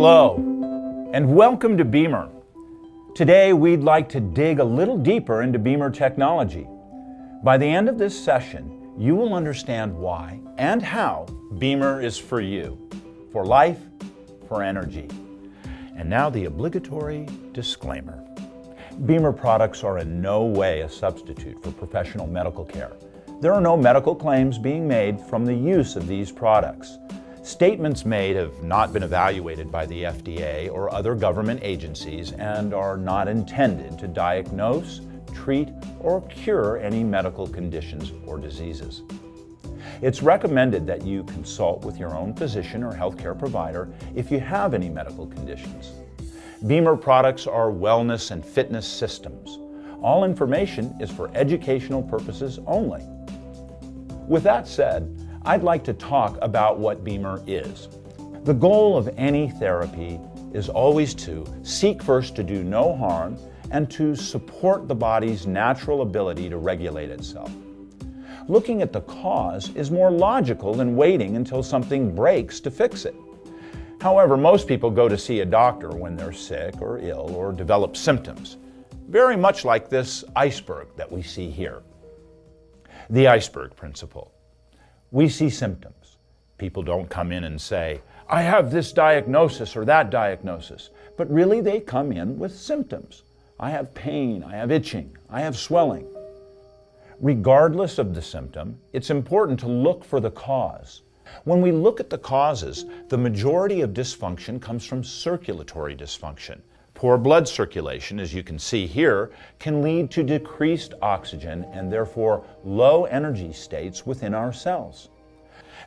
Hello, and welcome to Bemer. Today, we'd like to dig a little deeper into Bemer technology. By the end of this session, you will understand why and how Bemer is for you, for life, for energy. And now the obligatory disclaimer. Bemer products are in no way a substitute for professional medical care. There are no medical claims being made from the use of these products. Statements made have not been evaluated by the FDA or other government agencies and are not intended to diagnose, treat, or cure any medical conditions or diseases. It's recommended that you consult with your own physician or healthcare provider if you have any medical conditions. Bemer products are wellness and fitness systems. All information is for educational purposes only. With that said, I'd like to talk about what Bemer is. The goal of any therapy is always to seek first to do no harm and to support the body's natural ability to regulate itself. Looking at the cause is more logical than waiting until something breaks to fix it. However, most people go to see a doctor when they're sick or ill or develop symptoms, very much like this iceberg that we see here. The iceberg principle. We see symptoms. People don't come in and say, I have this diagnosis or that diagnosis, but really they come in with symptoms. I have pain, I have itching, I have swelling. Regardless of the symptom, it's important to look for the cause. When we look at the causes, the majority of dysfunction comes from circulatory dysfunction. Poor blood circulation, as you can see here, can lead to decreased oxygen and therefore low energy states within our cells.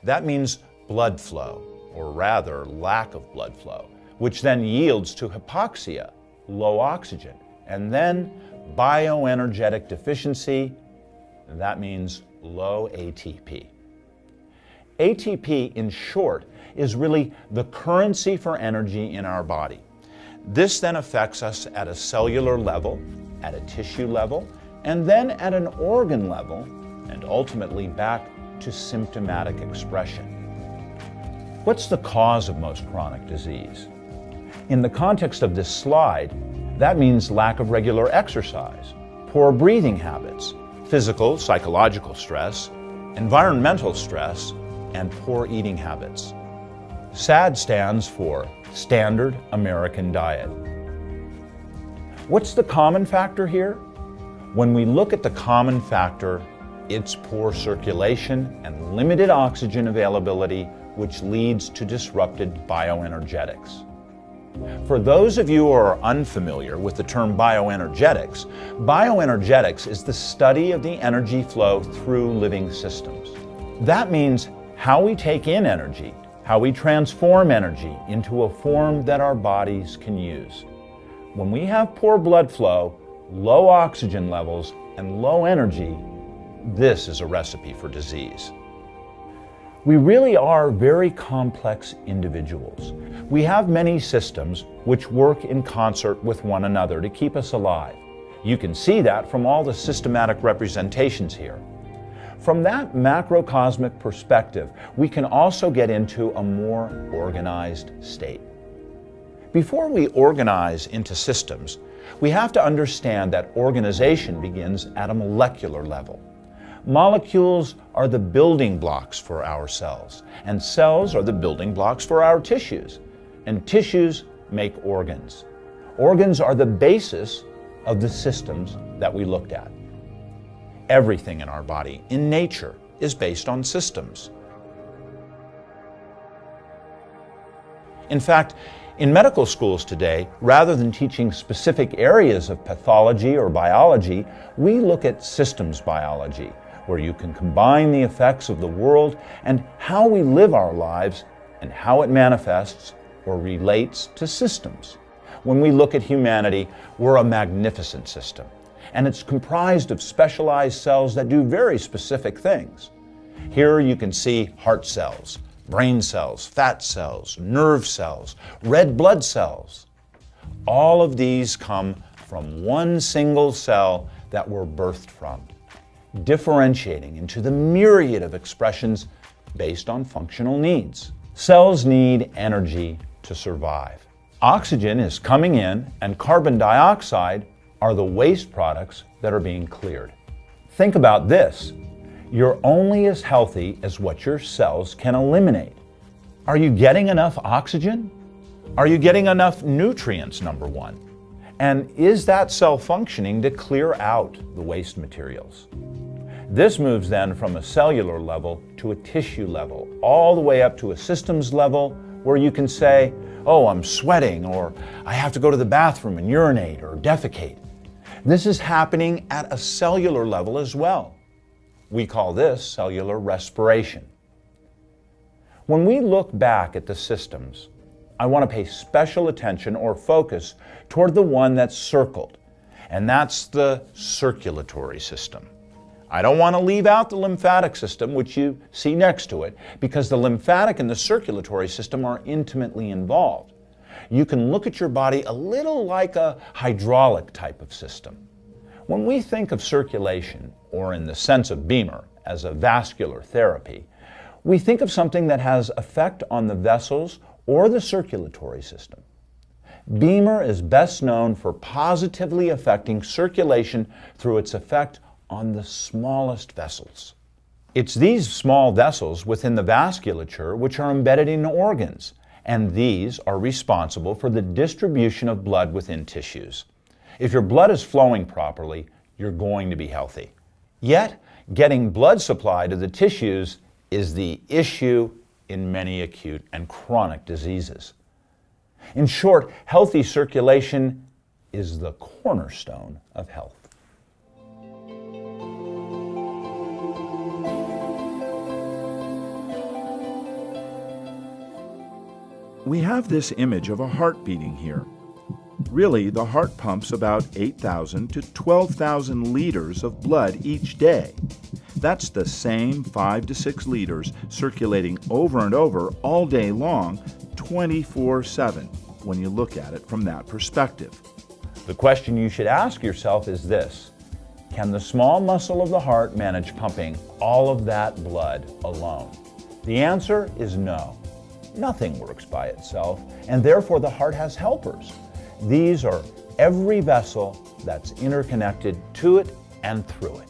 That means blood flow, or rather lack of blood flow, which then yields to hypoxia, low oxygen, and then bioenergetic deficiency. That means low ATP. ATP, in short, is really the currency for energy in our body. This then affects us at a cellular level, at a tissue level, and then at an organ level, and ultimately back to symptomatic expression. What's the cause of most chronic disease? In the context of this slide, that means lack of regular exercise, poor breathing habits, physical, psychological stress, environmental stress, and poor eating habits. SAD stands for Standard American Diet. What's the common factor here? When we look at the common factor, it's poor circulation and limited oxygen availability, which leads to disrupted bioenergetics. For those of you who are unfamiliar with the term bioenergetics, bioenergetics is the study of the energy flow through living systems. That means how we take in energy, how we transform energy into a form that our bodies can use. When we have poor blood flow, low oxygen levels, and low energy, this is a recipe for disease. We really are very complex individuals. We have many systems which work in concert with one another to keep us alive. You can see that from all the systematic representations here. From that macrocosmic perspective, we can also get into a more organized state. Before we organize into systems, we have to understand that organization begins at a molecular level. Molecules are the building blocks for our cells, and cells are the building blocks for our tissues, and tissues make organs. Organs are the basis of the systems that we looked at. Everything in our body, in nature, is based on systems. In fact, in medical schools today, rather than teaching specific areas of pathology or biology, we look at systems biology, where you can combine the effects of the world and how we live our lives and how it manifests or relates to systems. When we look at humanity, we're a magnificent system, and it's comprised of specialized cells that do very specific things. Here you can see heart cells, brain cells, fat cells, nerve cells, red blood cells. All of these come from one single cell that we're birthed from, differentiating into the myriad of expressions based on functional needs. Cells need energy to survive. Oxygen is coming in, and carbon dioxide are the waste products that are being cleared. Think about this. You're only as healthy as what your cells can eliminate. Are you getting enough oxygen? Are you getting enough nutrients, number one? And is that cell functioning to clear out the waste materials? This moves then from a cellular level to a tissue level, all the way up to a systems level where you can say, oh, I'm sweating, or I have to go to the bathroom and urinate or defecate. This is happening at a cellular level as well. We call this cellular respiration. When we look back at the systems, I want to pay special attention or focus toward the one that's circled, and that's the circulatory system. I don't want to leave out the lymphatic system, which you see next to it, because the lymphatic and the circulatory system are intimately involved. You can look at your body a little like a hydraulic type of system. When we think of circulation, or in the sense of Bemer, as a vascular therapy, we think of something that has effect on the vessels or the circulatory system. B.E.M.E.R is best known for positively affecting circulation through its effect on the smallest vessels. It's these small vessels within the vasculature which are embedded in organs, and these are responsible for the distribution of blood within tissues. If your blood is flowing properly, you're going to be healthy. Yet, getting blood supply to the tissues is the issue in many acute and chronic diseases. In short, healthy circulation is the cornerstone of health. We have this image of a heart beating here. Really, the heart pumps about 8,000 to 12,000 liters of blood each day. That's the same 5 to 6 liters circulating over and over all day long, 24/7, when you look at it from that perspective. The question you should ask yourself is this: can the small muscle of the heart manage pumping all of that blood alone? The answer is no. Nothing works by itself, and therefore the heart has helpers. These are every vessel that's interconnected to it and through it.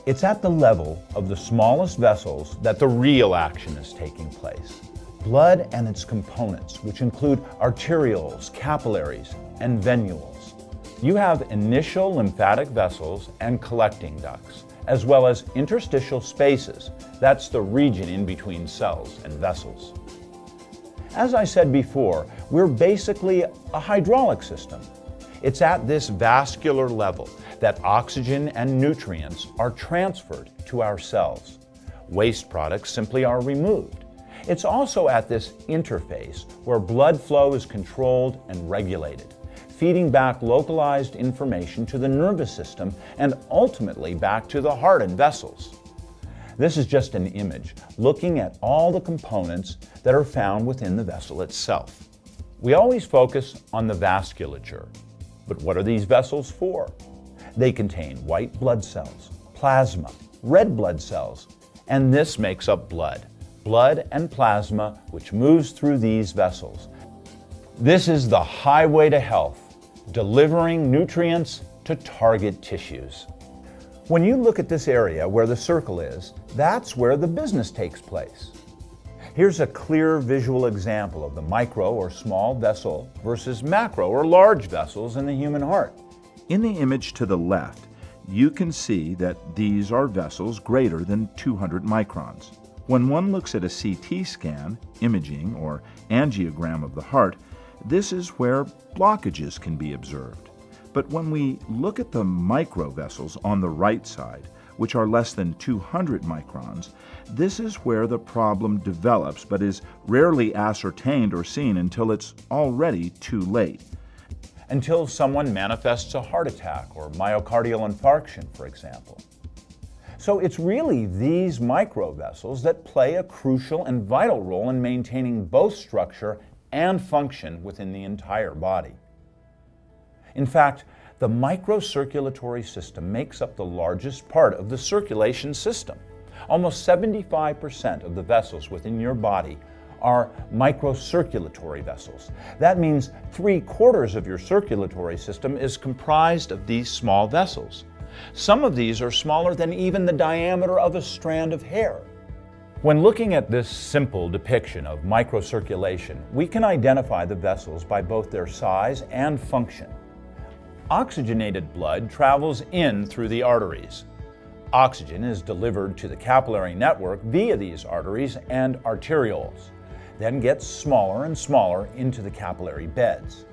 It's at the level of the smallest vessels that the real action is taking place. Blood and its components, which include arterioles, capillaries, and venules. You have initial lymphatic vessels and collecting ducts, as well as interstitial spaces. That's the region in between cells and vessels. As I said before, we're basically a hydraulic system. It's at this vascular level that oxygen and nutrients are transferred to our cells. Waste products simply are removed. It's also at this interface where blood flow is controlled and regulated, feeding back localized information to the nervous system and ultimately back to the heart and vessels. This is just an image looking at all the components that are found within the vessel itself. We always focus on the vasculature, but what are these vessels for? They contain white blood cells, plasma, red blood cells, and this makes up blood. Blood and plasma which moves through these vessels. This is the highway to health, delivering nutrients to target tissues. When you look at this area where the circle is, that's where the business takes place. Here's a clear visual example of the micro or small vessel versus macro or large vessels in the human heart. In the image to the left, you can see that these are vessels greater than 200 microns. When one looks at a CT scan, imaging, or angiogram of the heart, this is where blockages can be observed. But when we look at the microvessels on the right side, which are less than 200 microns, this is where the problem develops but is rarely ascertained or seen until it's already too late. Until someone manifests a heart attack or myocardial infarction, for example. So it's really these microvessels that play a crucial and vital role in maintaining both structure and function within the entire body. In fact, the microcirculatory system makes up the largest part of the circulation system. Almost 75% of the vessels within your body are microcirculatory vessels. That means 3/4 of your circulatory system is comprised of these small vessels. Some of these are smaller than even the diameter of a strand of hair. When looking at this simple depiction of microcirculation, we can identify the vessels by both their size and function. Oxygenated blood travels in through the arteries. Oxygen is delivered to the capillary network via these arteries and arterioles, then gets smaller and smaller into the capillary beds.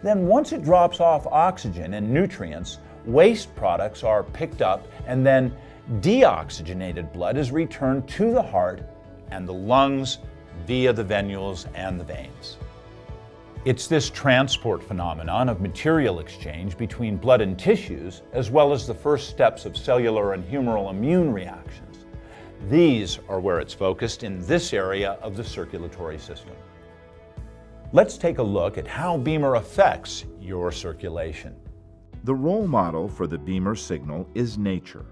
Then once it drops off oxygen and nutrients, waste products are picked up, and then deoxygenated blood is returned to the heart and the lungs via the venules and the veins. It's this transport phenomenon of material exchange between blood and tissues, as well as the first steps of cellular and humoral immune reactions. These are where it's focused in this area of the circulatory system. Let's take a look at how B.E.M.E.R affects your circulation. The role model for the B.E.M.E.R signal is nature.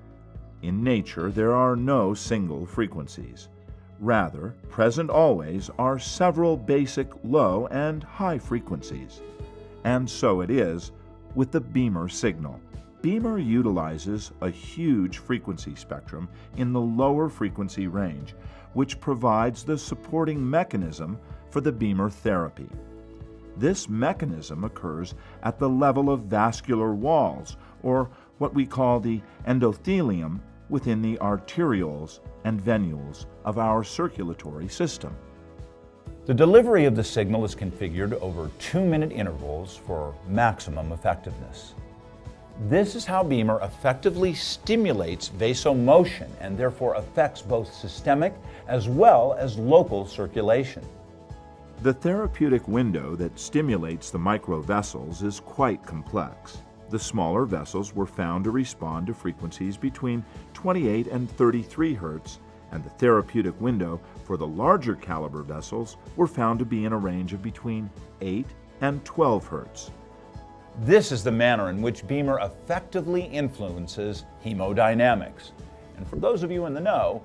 In nature, there are no single frequencies. Rather, present always are several basic low and high frequencies. And so it is with the B.E.M.E.R signal. B.E.M.E.R utilizes a huge frequency spectrum in the lower frequency range, which provides the supporting mechanism for the B.E.M.E.R therapy. This mechanism occurs at the level of vascular walls, or what we call the endothelium, within the arterioles and venules of our circulatory system. The delivery of the signal is configured over 2-minute intervals for maximum effectiveness. This is how B.E.M.E.R effectively stimulates vasomotion and therefore affects both systemic as well as local circulation. The therapeutic window that stimulates the microvessels is quite complex. The smaller vessels were found to respond to frequencies between 28 and 33 Hz, and the therapeutic window for the larger caliber vessels were found to be in a range of between 8 and 12 Hz. This is the manner in which B.E.M.E.R effectively influences hemodynamics. And for those of you in the know,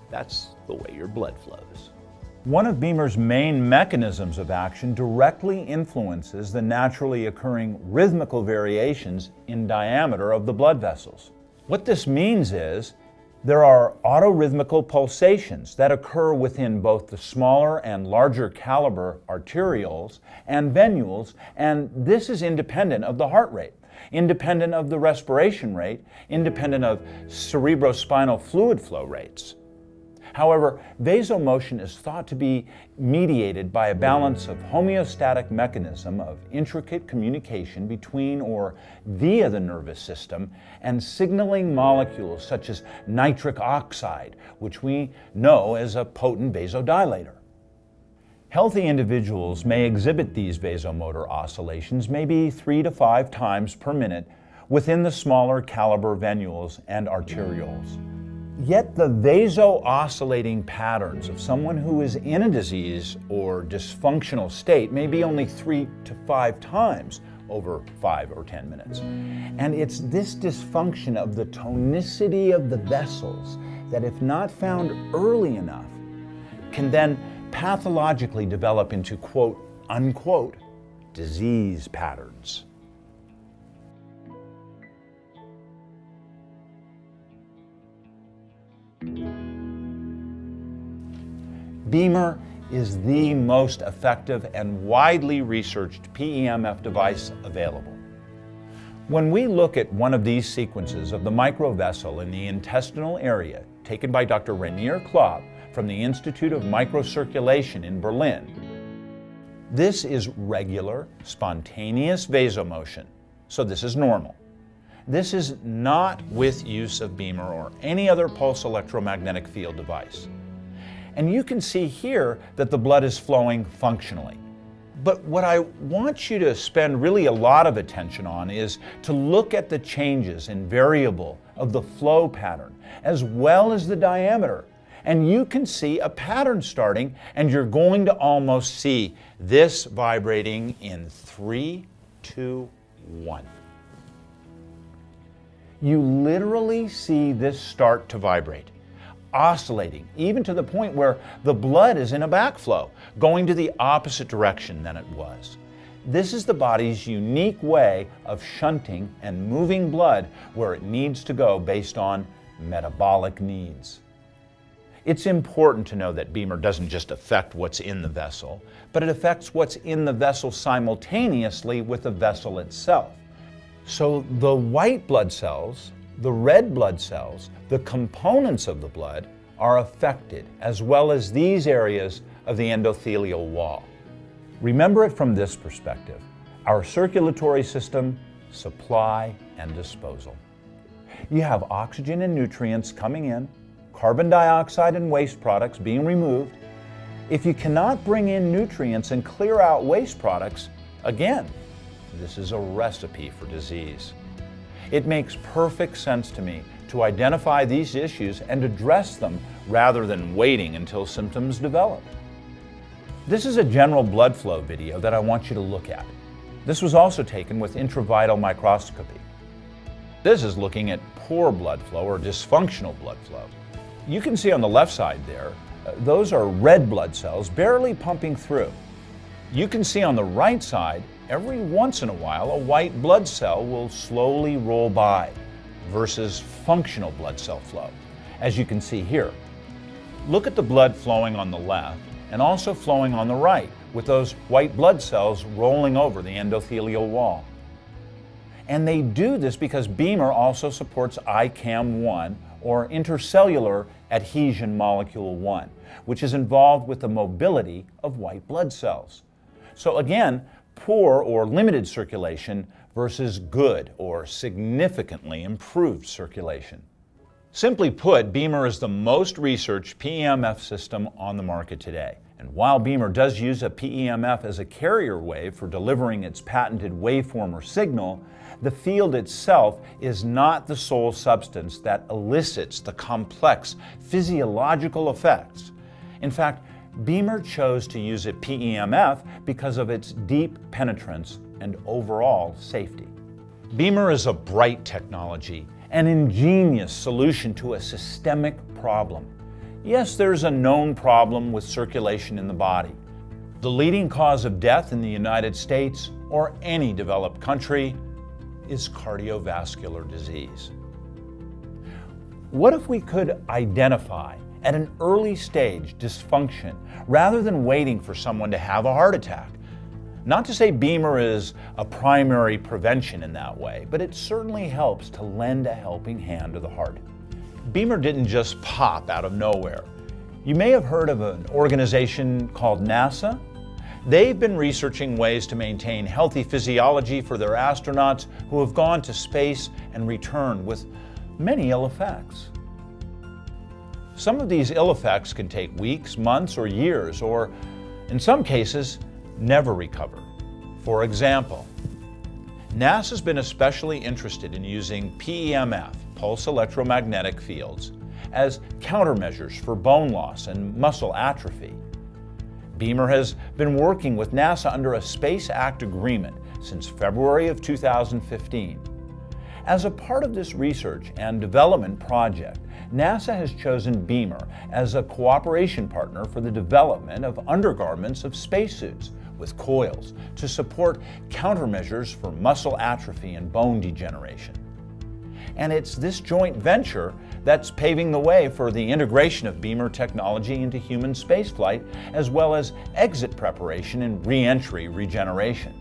that's the way your blood flows. One of B.E.M.E.R's main mechanisms of action directly influences the naturally occurring rhythmical variations in diameter of the blood vessels. What this means is there are autorhythmical pulsations that occur within both the smaller and larger caliber arterioles and venules, and this is independent of the heart rate, independent of the respiration rate, independent of cerebrospinal fluid flow rates. However, vasomotion is thought to be mediated by a balance of homeostatic mechanism of intricate communication between or via the nervous system and signaling molecules such as nitric oxide, which we know as a potent vasodilator. Healthy individuals may exhibit these vasomotor oscillations maybe 3 to 5 times per minute within the smaller caliber venules and arterioles. Yet the vaso-oscillating patterns of someone who is in a disease or dysfunctional state may be only 3 to 5 times over 5 or 10 minutes. And it's this dysfunction of the tonicity of the vessels that, if not found early enough, can then pathologically develop into quote unquote disease patterns. B.E.M.E.R is the most effective and widely researched PEMF device available. When we look at one of these sequences of the microvessel in the intestinal area taken by Dr. Rainier Klopp from the Institute of Microcirculation in Berlin, this is regular, spontaneous vasomotion, so this is normal. This is not with use of B.E.M.E.R or any other pulse electromagnetic field device. And you can see here that the blood is flowing functionally. But what I want you to spend really a lot of attention on is to look at the changes in variable of the flow pattern as well as the diameter. And you can see a pattern starting, and you're going to almost see this vibrating in 3, 2, 1. You literally see this start to vibrate. oscillating, even to the point where the blood is in a backflow, going to the opposite direction than it was. This is the body's unique way of shunting and moving blood where it needs to go based on metabolic needs. It's important to know that Bemer doesn't just affect what's in the vessel, but it affects what's in the vessel simultaneously with the vessel itself. So the white blood cells, the red blood cells, the components of the blood are affected, as well as these areas of the endothelial wall. Remember it from this perspective: our circulatory system, supply, and disposal. You have oxygen and nutrients coming in, carbon dioxide and waste products being removed. If you cannot bring in nutrients and clear out waste products, again, this is a recipe for disease. It makes perfect sense to me to identify these issues and address them rather than waiting until symptoms develop. This is a general blood flow video that I want you to look at. This was also taken with intravital microscopy. This is looking at poor blood flow or dysfunctional blood flow. You can see on the left side there, those are red blood cells barely pumping through. You can see on the right side, every once in a while, a white blood cell will slowly roll by versus functional blood cell flow, as you can see here. Look at the blood flowing on the left and also flowing on the right, with those white blood cells rolling over the endothelial wall. And they do this because Bemer also supports ICAM1, or intercellular adhesion molecule 1, which is involved with the mobility of white blood cells. So again, poor or limited circulation versus good or significantly improved circulation. Simply put, Bemer is the most researched PEMF system on the market today. And while Bemer does use a PEMF as a carrier wave for delivering its patented waveform or signal, the field itself is not the sole substance that elicits the complex physiological effects. In fact, Bemer chose to use a PEMF because of its deep penetrance and overall safety. Bemer is a bright technology, an ingenious solution to a systemic problem. Yes, there's a known problem with circulation in the body. The leading cause of death in the United States or any developed country is cardiovascular disease. What if we could identify at an early stage dysfunction rather than waiting for someone to have a heart attack? Not to say Bemer is a primary prevention in that way, but it certainly helps to lend a helping hand to the heart. Bemer didn't just pop out of nowhere. You may have heard of an organization called NASA. They've been researching ways to maintain healthy physiology for their astronauts who have gone to space and returned with many ill effects. Some of these ill effects can take weeks, months, or years, or in some cases, never recover. For example, NASA's been especially interested in using PEMF, pulse electromagnetic fields, as countermeasures for bone loss and muscle atrophy. Bemer has been working with NASA under a Space Act agreement since February of 2015. As a part of this research and development project, NASA has chosen Bemer as a cooperation partner for the development of undergarments of spacesuits with coils to support countermeasures for muscle atrophy and bone degeneration. And it's this joint venture that's paving the way for the integration of Bemer technology into human spaceflight, as well as exit preparation and re-entry regeneration.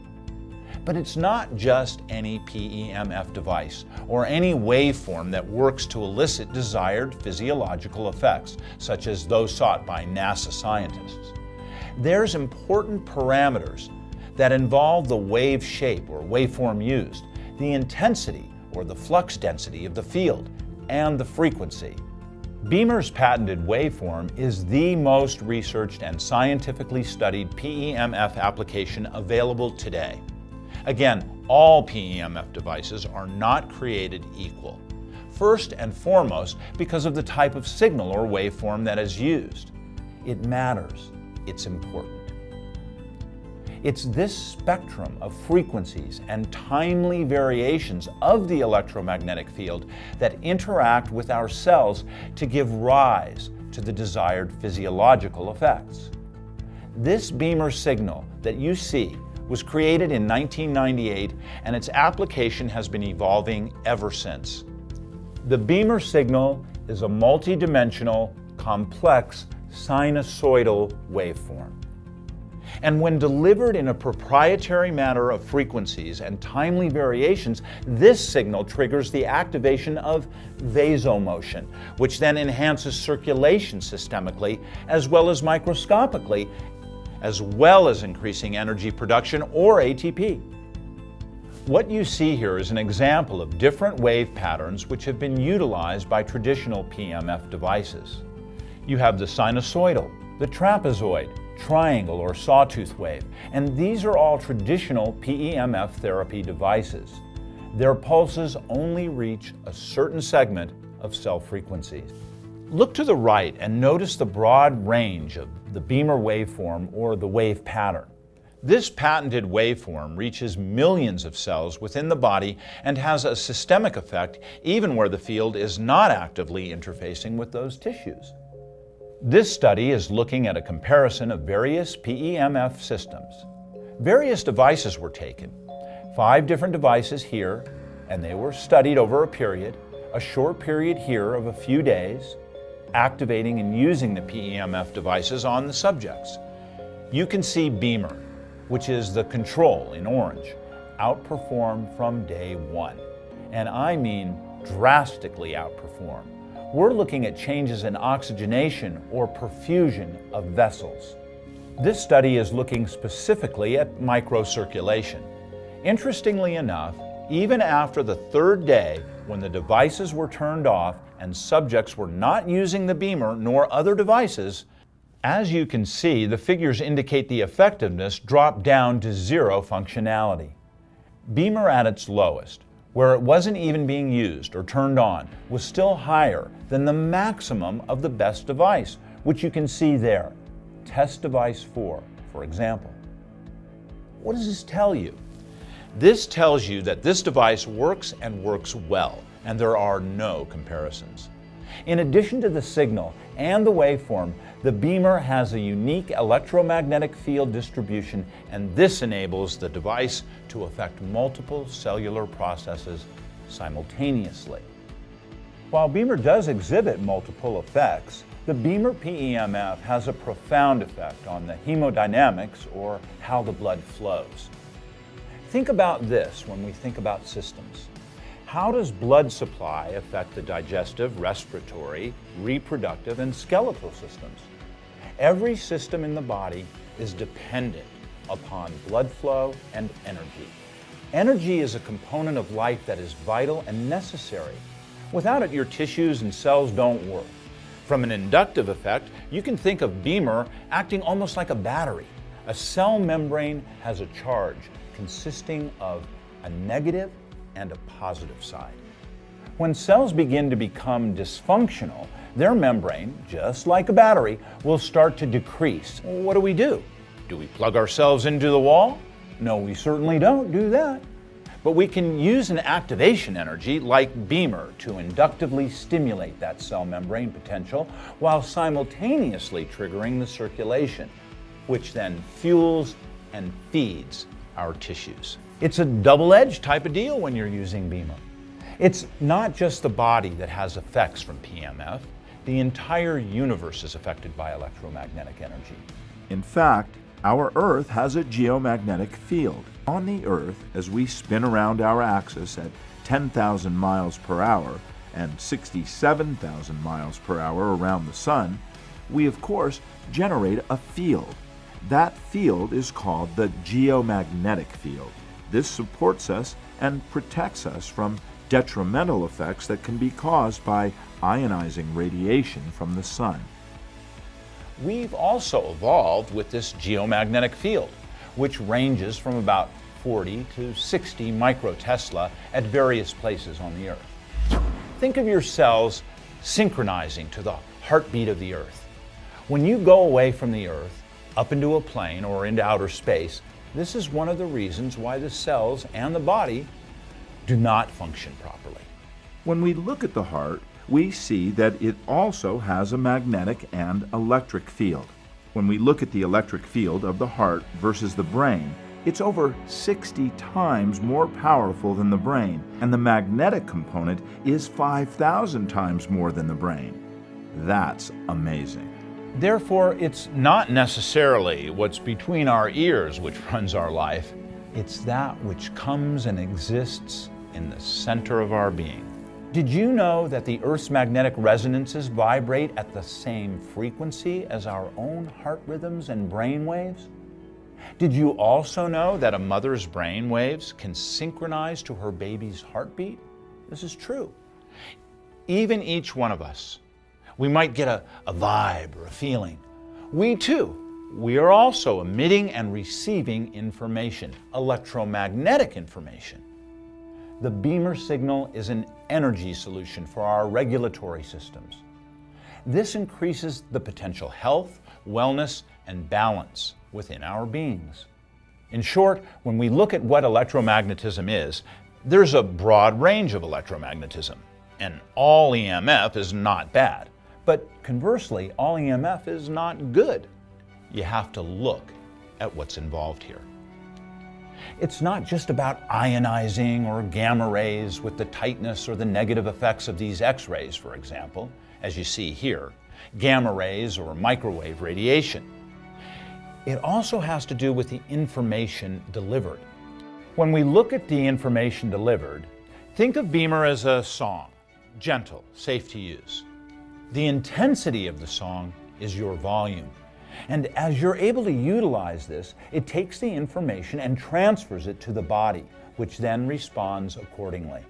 But it's not just any PEMF device or any waveform that works to elicit desired physiological effects, such as those sought by NASA scientists. There's important parameters that involve the wave shape or waveform used, the intensity or the flux density of the field, and the frequency. Bemer's patented waveform is the most researched and scientifically studied PEMF application available today. Again, all PEMF devices are not created equal. First and foremost, because of the type of signal or waveform that is used. It matters. It's important. It's this spectrum of frequencies and timely variations of the electromagnetic field that interact with our cells to give rise to the desired physiological effects. This Bemer signal that you see was created in 1998, and its application has been evolving ever since. The Bemer signal is a multidimensional, complex sinusoidal waveform. And when delivered in a proprietary manner of frequencies and timely variations, this signal triggers the activation of vasomotion, which then enhances circulation systemically as well as microscopically, as well as increasing energy production or ATP. What you see here is an example of different wave patterns which have been utilized by traditional PEMF devices. You have the sinusoidal, the trapezoid, triangle or sawtooth wave, and these are all traditional PEMF therapy devices. Their pulses only reach a certain segment of cell frequencies. Look to the right and notice the broad range of the Bemer waveform or the wave pattern. This patented waveform reaches millions of cells within the body and has a systemic effect even where the field is not actively interfacing with those tissues. This study is looking at a comparison of various PEMF systems. Various devices were taken, 5 different devices here, and they were studied over a short period here of a few days, activating and using the PEMF devices on the subjects. You can see Bemer, which is the control in orange, outperform from day 1. And I mean drastically outperform. We're looking at changes in oxygenation or perfusion of vessels. This study is looking specifically at microcirculation. Interestingly enough, even after the 3rd day, when the devices were turned off and subjects were not using the Bemer nor other devices, as you can see, the figures indicate the effectiveness dropped down to 0 functionality. Bemer at its lowest, where it wasn't even being used or turned on, was still higher than the maximum of the best device, which you can see there, test device 4, for example. What does this tell you? This tells you that this device works and works well, and there are no comparisons. In addition to the signal and the waveform, the Bemer has a unique electromagnetic field distribution, and this enables the device to affect multiple cellular processes simultaneously. While Bemer does exhibit multiple effects, the Bemer PEMF has a profound effect on the hemodynamics, or how the blood flows. Think about this when we think about systems. How does blood supply affect the digestive, respiratory, reproductive, and skeletal systems? Every system in the body is dependent upon blood flow and energy. Energy is a component of life that is vital and necessary. Without it, your tissues and cells don't work. From an inductive effect, you can think of Bemer acting almost like a battery. A cell membrane has a charge consisting of a negative and a positive side. When cells begin to become dysfunctional, their membrane, just like a battery, will start to decrease. Well, what do? Do we plug ourselves into the wall? No, we certainly don't do that. But we can use an activation energy like Bemer to inductively stimulate that cell membrane potential while simultaneously triggering the circulation, which then fuels and feeds our tissues. It's a double-edged type of deal when you're using Bemer. It's not just the body that has effects from PEMF. The entire universe is affected by electromagnetic energy. In fact, our Earth has a geomagnetic field. On the Earth, as we spin around our axis at 10,000 miles per hour and 67,000 miles per hour around the Sun, we of course generate a field. That field is called the geomagnetic field. This supports us and protects us from detrimental effects that can be caused by ionizing radiation from the sun. We've also evolved with this geomagnetic field, which ranges from about 40 to 60 microtesla at various places on the Earth. Think of your cells synchronizing to the heartbeat of the Earth. When you go away from the Earth, up into a plane or into outer space, This is one of the reasons why the cells and the body do not function properly. When we look at the heart, we see that it also has a magnetic and electric field. When we look at the electric field of the heart versus the brain, it's over 60 times more powerful than the brain, and the magnetic component is 5,000 times more than the brain. That's amazing. Therefore, it's not necessarily what's between our ears which runs our life. It's that which comes and exists in the center of our being. Did you know that the Earth's magnetic resonances vibrate at the same frequency as our own heart rhythms and brain waves? Did you also know that a mother's brain waves can synchronize to her baby's heartbeat? This is true. Even each one of us, we might get a vibe or a feeling. We are also emitting and receiving information, electromagnetic information. The Bemer signal is an energy solution for our regulatory systems. This increases the potential health, wellness, and balance within our beings. In short, when we look at what electromagnetism is, there's a broad range of electromagnetism, and all EMF is not bad. But conversely, all EMF is not good. You have to look at what's involved here. It's not just about ionizing or gamma rays with the tightness or the negative effects of these X-rays, for example, as you see here, gamma rays or microwave radiation. It also has to do with the information delivered. When we look at the information delivered, think of Bemer as a song, gentle, safe to use. The intensity of the song is your volume. And as you're able to utilize this, it takes the information and transfers it to the body, which then responds accordingly.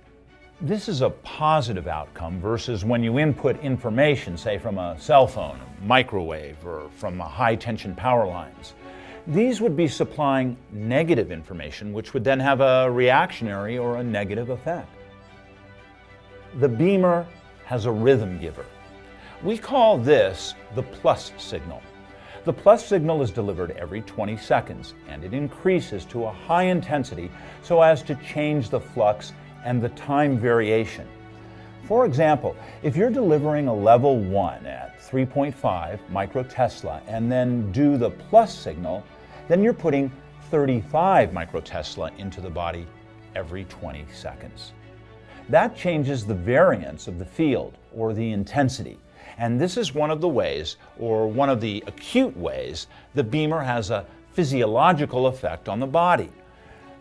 This is a positive outcome versus when you input information, say from a cell phone, a microwave, or from high-tension power lines. These would be supplying negative information, which would then have a reactionary or a negative effect. The Bemer has a rhythm giver. We call this the plus signal. The plus signal is delivered every 20 seconds, and it increases to a high intensity so as to change the flux and the time variation. For example, if you're delivering a level 1 at 3.5 microtesla and then do the plus signal, then you're putting 35 microtesla into the body every 20 seconds. That changes the variance of the field or the intensity. And this is one of the ways, or one of the acute ways, the Bemer has a physiological effect on the body.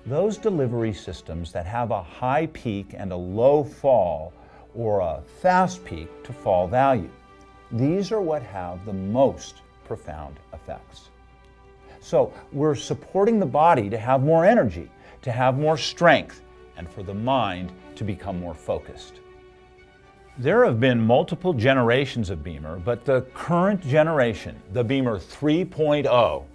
Those delivery systems that have a high peak and a low fall, or a fast peak to fall value, these are what have the most profound effects. So we're supporting the body to have more energy, to have more strength, and for the mind to become more focused. There have been multiple generations of Bemer, but the current generation, the Bemer 3.0,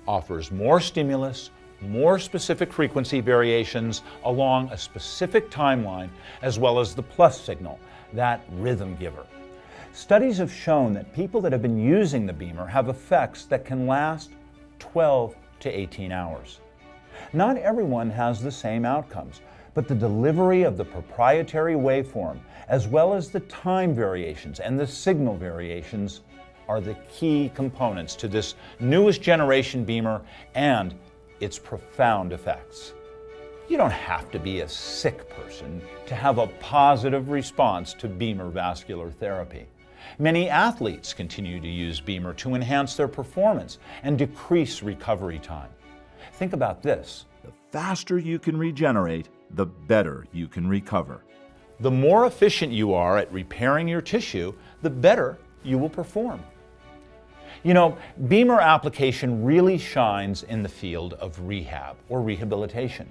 offers more stimulus, more specific frequency variations along a specific timeline, as well as the plus signal, that rhythm giver. Studies have shown that people that have been using the Bemer have effects that can last 12 to 18 hours. Not everyone has the same outcomes, but the delivery of the proprietary waveform, as well as the time variations and the signal variations, are the key components to this newest generation Bemer and its profound effects. You don't have to be a sick person to have a positive response to Bemer vascular therapy. Many athletes continue to use Bemer to enhance their performance and decrease recovery time. Think about this. The faster you can regenerate, the better you can recover. The more efficient you are at repairing your tissue, the better you will perform. You know, Bemer application really shines in the field of rehab or rehabilitation.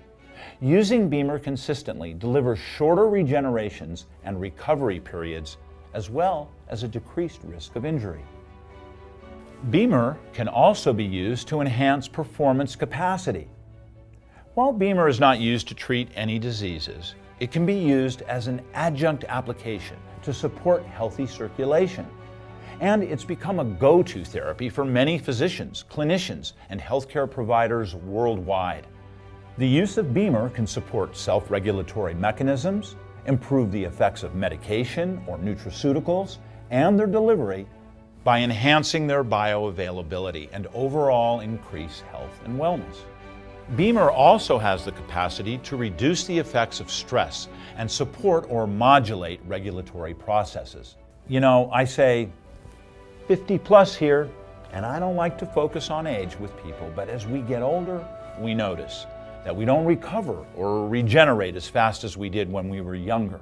Using Bemer consistently delivers shorter regenerations and recovery periods, as well as a decreased risk of injury. Bemer can also be used to enhance performance capacity. While Bemer is not used to treat any diseases, it can be used as an adjunct application to support healthy circulation. and it's become a go-to therapy for many physicians, clinicians, and healthcare providers worldwide. The use of Bemer can support self-regulatory mechanisms, improve the effects of medication or nutraceuticals, and their delivery by enhancing their bioavailability and overall increase health and wellness. Bemer also has the capacity to reduce the effects of stress and support or modulate regulatory processes. You know, I say 50 plus here, and I don't like to focus on age with people, but as we get older, we notice that we don't recover or regenerate as fast as we did when we were younger.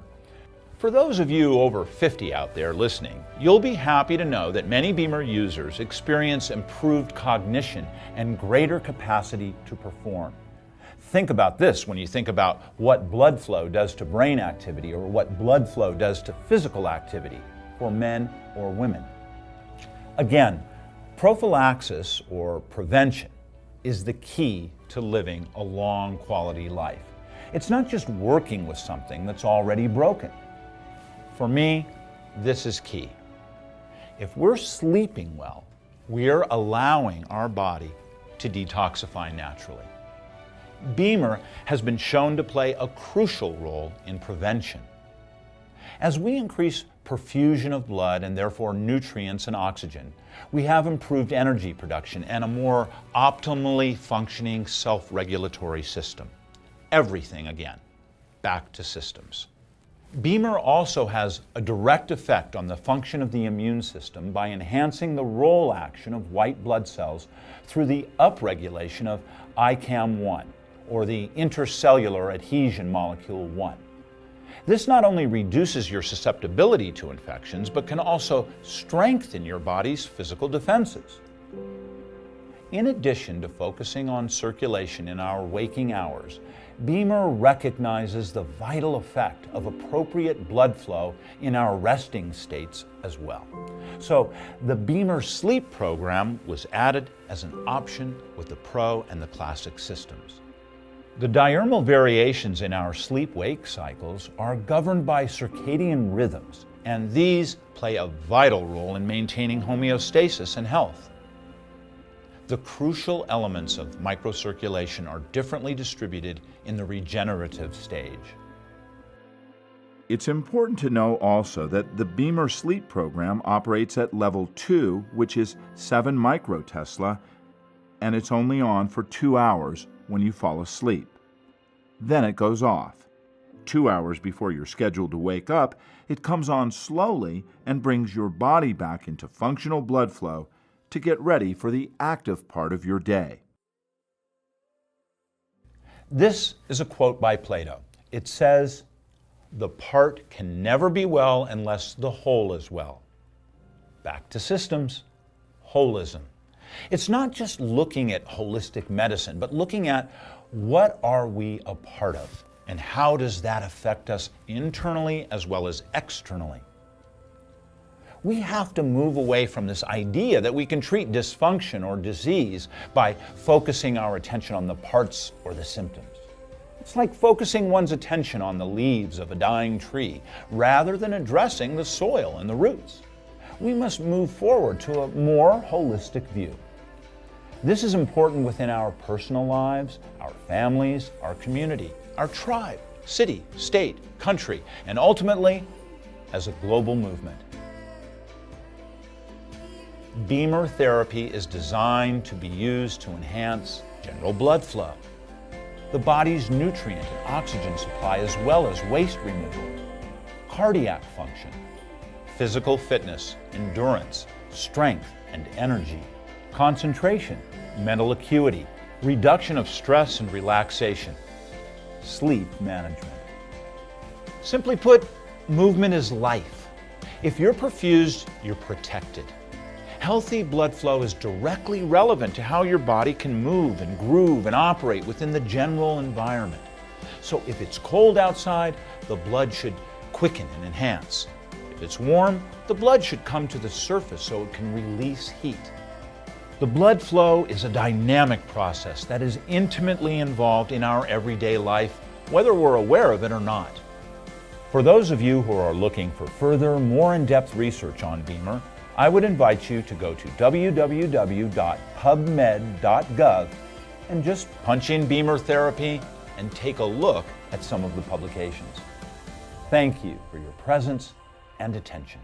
For those of you over 50 out there listening, you'll be happy to know that many Bemer users experience improved cognition and greater capacity to perform. Think about this when you think about what blood flow does to brain activity or what blood flow does to physical activity for men or women. Again, prophylaxis or prevention is the key to living a long quality life. It's not just working with something that's already broken. For me, this is key. If we're sleeping well, we're allowing our body to detoxify naturally. Bemer has been shown to play a crucial role in prevention. As we increase perfusion of blood and therefore nutrients and oxygen, we have improved energy production and a more optimally functioning self-regulatory system. Everything, again, back to systems. Bemer also has a direct effect on the function of the immune system by enhancing the role action of white blood cells through the upregulation of ICAM-1, or the intercellular adhesion molecule 1. This not only reduces your susceptibility to infections, but can also strengthen your body's physical defenses. In addition to focusing on circulation in our waking hours, Bemer recognizes the vital effect of appropriate blood flow in our resting states as well. So the Bemer sleep program was added as an option with the Pro and the Classic systems. The diurnal variations in our sleep-wake cycles are governed by circadian rhythms, and these play a vital role in maintaining homeostasis and health. The crucial elements of microcirculation are differently distributed in the regenerative stage. It's important to know also that the Bemer sleep program operates at level 2, which is 7 microtesla, and it's only on for 2 hours when you fall asleep. Then it goes off. 2 hours before you're scheduled to wake up, it comes on slowly and brings your body back into functional blood flow to get ready for the active part of your day. This is a quote by Plato. It says, "The part can never be well unless the whole is well." Back to systems, holism. It's not just looking at holistic medicine, but looking at what are we a part of and how does that affect us internally as well as externally. We have to move away from this idea that we can treat dysfunction or disease by focusing our attention on the parts or the symptoms. It's like focusing one's attention on the leaves of a dying tree rather than addressing the soil and the roots. We must move forward to a more holistic view. This is important within our personal lives, our families, our community, our tribe, city, state, country, and ultimately as a global movement. Bemer therapy is designed to be used to enhance general blood flow, the body's nutrient and oxygen supply, as well as waste removal, cardiac function, physical fitness, endurance, strength and energy, concentration, mental acuity, reduction of stress and relaxation, sleep management. Simply put, movement is life. If you're perfused, you're protected. Healthy blood flow is directly relevant to how your body can move and groove and operate within the general environment. So if it's cold outside, the blood should quicken and enhance. If it's warm, the blood should come to the surface so it can release heat. The blood flow is a dynamic process that is intimately involved in our everyday life, whether we're aware of it or not. For those of you who are looking for further, more in-depth research on Bemer, I would invite you to go to www.pubmed.gov and just punch in B.E.M.E.R therapy and take a look at some of the publications. Thank you for your presence and attention.